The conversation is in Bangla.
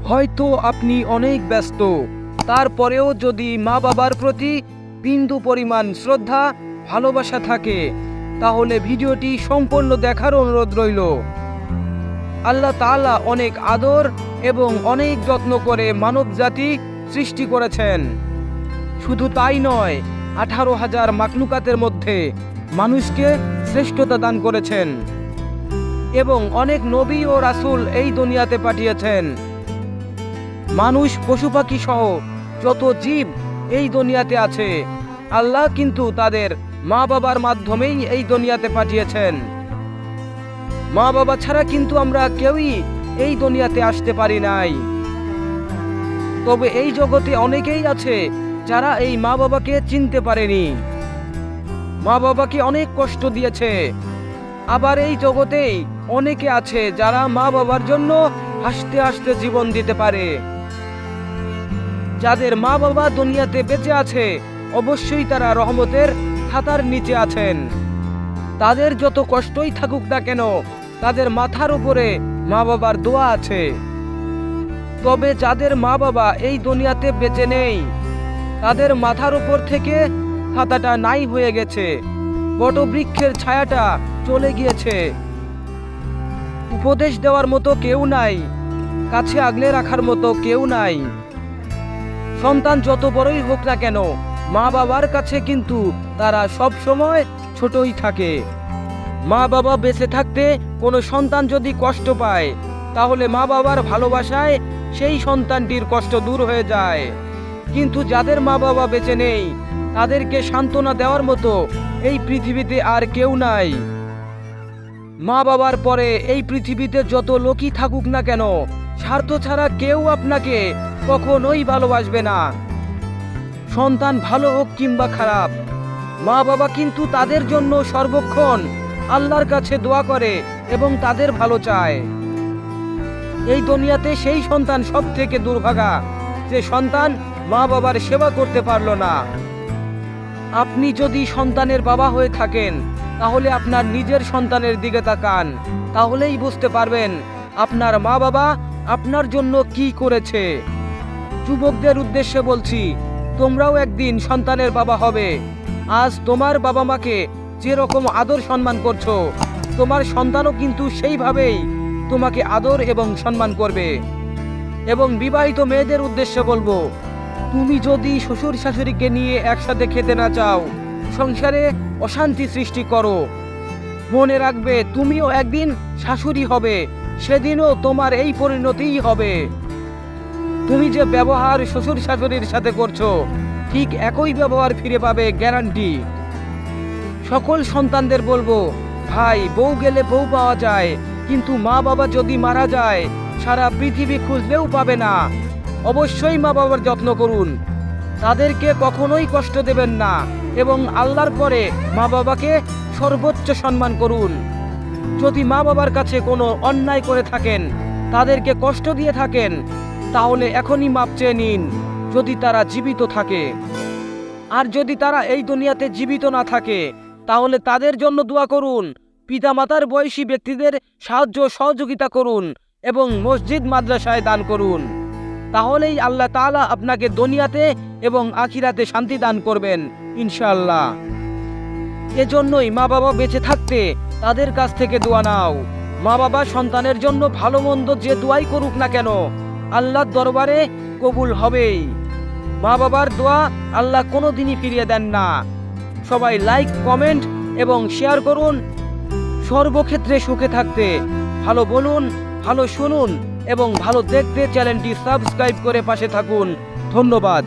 হয়তো আপনি অনেক ব্যস্ত, তারপরেও যদি মা বাবার প্রতি বিন্দু পরিমাণ শ্রদ্ধা ভালোবাসা থাকে তাহলে ভিডিওটি সম্পূর্ণ দেখার অনুরোধ রইল। আল্লাহ তাআলা অনেক আদর এবং অনেক যত্ন করে মানব জাতি সৃষ্টি করেছেন। শুধু তাই নয়, 18,000 মাখলুকাতের মধ্যে মানুষকে শ্রেষ্ঠতা দান করেছেন এবং অনেক নবী ও রাসূল এই দুনিয়াতে পাঠিয়েছেন। মানুষ, পশু পাখি সহ যত জীব এই দুনিয়াতে আছে আল্লাহ কিন্তু তাদের মা বাবার মাধ্যমেই এই দুনিয়াতে পাঠিয়েছেন। মা বাবা ছাড়া কিন্তু আমরা কেউই এই দুনিয়াতে আসতে পারি নাই। তবে এই জগতে অনেকেই আছে যারা এই মা বাবাকে চিনতে পারেনি, মা বাবাকে অনেক কষ্ট দিয়েছে। আবার এই জগতেই অনেকে আছে যারা মা বাবার জন্য হাসতে হাসতে জীবন দিতে পারে। যাদের মা বাবা দুনিয়াতে বেঁচে আছে অবশ্যই তারা রহমতের ছাতার নিচে আছেন। তাদের যত কষ্টই থাকুক না কেন তাদের মাথার উপরে মা বাবার দোয়া আছে। তবে যাদের মা বাবা এই দুনিয়াতে বেঁচে নেই তাদের মাথার উপর থেকে ছাতাটা নাই হয়ে গেছে, বটবৃক্ষের ছায়াটা চলে গিয়েছে। উপদেশ দেওয়ার মতো কেউ নাই, কাছে আগলে রাখার মতো কেউ নাই। সন্তান যত বড়ই হোক না কেন মা বাবার কাছে কিন্তু তারা সব সময় ছোটই থাকে। মা বাবা বেঁচে থাকতে কোনো সন্তান যদি কষ্ট পায় তাহলে মা বাবার ভালোবাসায় সেই সন্তানটির কষ্ট দূর হয়ে যায়। কিন্তু যাদের মা বাবা বেঁচে নেই তাদেরকে সান্ত্বনা দেওয়ার মতো এই পৃথিবীতে আর কেউ নাই। মা বাবার পরে এই পৃথিবীতে যত লোকই থাকুক না কেন স্বার্থ ছাড়া কেউ আপনাকে কখনোই ভালোবাসবে না। সন্তান ভালো হোক কিংবা খারাপ, মা বাবা কিন্তু তাদের জন্য সর্বক্ষণ আল্লাহর কাছে দোয়া করে এবং তাদের ভালো চায়। এই দুনিয়াতে সেই সন্তান সব থেকে দুর্ভাগা যে সন্তান মা বাবার সেবা করতে পারল না। আপনি যদি সন্তানের বাবা হয়ে থাকেন তাহলে আপনার নিজের সন্তানের দিকে তাকান, তাহলেই বুঝতে পারবেন আপনার মা বাবা আপনার জন্য কি করেছে। যুবকদের উদ্দেশ্যে বলছি, তোমরাও একদিন সন্তানের বাবা হবে। আজ তোমার বাবা মাকে যেরকম আদর সম্মান করছো তোমার সন্তানও কিন্তু সেইভাবেই তোমাকে আদর এবং সম্মান করবে। এবং বিবাহিত মেয়েদের উদ্দেশ্যে বলবো, তুমি যদি শ্বশুর শাশুড়িকে নিয়ে একসাথে খেতে না চাও, সংসারে অশান্তি সৃষ্টি করো, মনে রাখবে তুমিও একদিন শাশুড়ি হবে, সেদিনও তোমার এই পরিণতিই হবে। তুমি যে ব্যবহার শ্বশুর শাশুড়ির সাথে করছো ঠিক একই ব্যবহার ফিরে পাবে, গ্যারান্টি। সকল সন্তানদের বলবো, ভাই, বউ গেলে বউ পাওয়া যায়, কিন্তু মা বাবা যদি মারা যায় সারা পৃথিবী খুঁজলেও পাবে না। অবশ্যই মা বাবার যত্ন করুন, তাদেরকে কখনোই কষ্ট দেবেন না এবং আল্লাহর পরে মা বাবাকে সর্বোচ্চ সম্মান করুন। যদি মা বাবার কাছে কোনো অন্যায় করে থাকেন, তাদেরকে কষ্ট দিয়ে থাকেন, তাহলে এখনই মাপ চেয়ে নিন যদি তারা জীবিত থাকে। আর যদি তারা এই দুনিয়াতে জীবিত না থাকে তাহলে তাদের জন্য দোয়া করুন, পিতামাতার বয়সী ব্যক্তিদের সাহায্য সহযোগিতা করুন এবং মসজিদ মাদ্রাসায় দান করুন। তাহলেই আল্লাহ তাআলা আপনাকে দুনিয়াতে এবং আখিরাতে শান্তি দান করবেন ইনশাআল্লাহ। এজন্যই মা বাবা বেঁচে থাকতে তাদের কাছ থেকে দোয়া নাও। মা বাবা সন্তানের জন্য ভালো মন্দ যে দোয়াই করুক না কেন আল্লাহর দরবারে কবুল হবেই। মা বাবার দোয়া আল্লাহ কোনোদিনই ফিরিয়ে দেন না। সবাই লাইক, কমেন্ট এবং শেয়ার করুন। সর্বক্ষেত্রে সুখে থাকতে ভালো বলুন, ভালো শুনুন এবং ভালো দেখতে চ্যানেলটি সাবস্ক্রাইব করে পাশে থাকুন। ধন্যবাদ।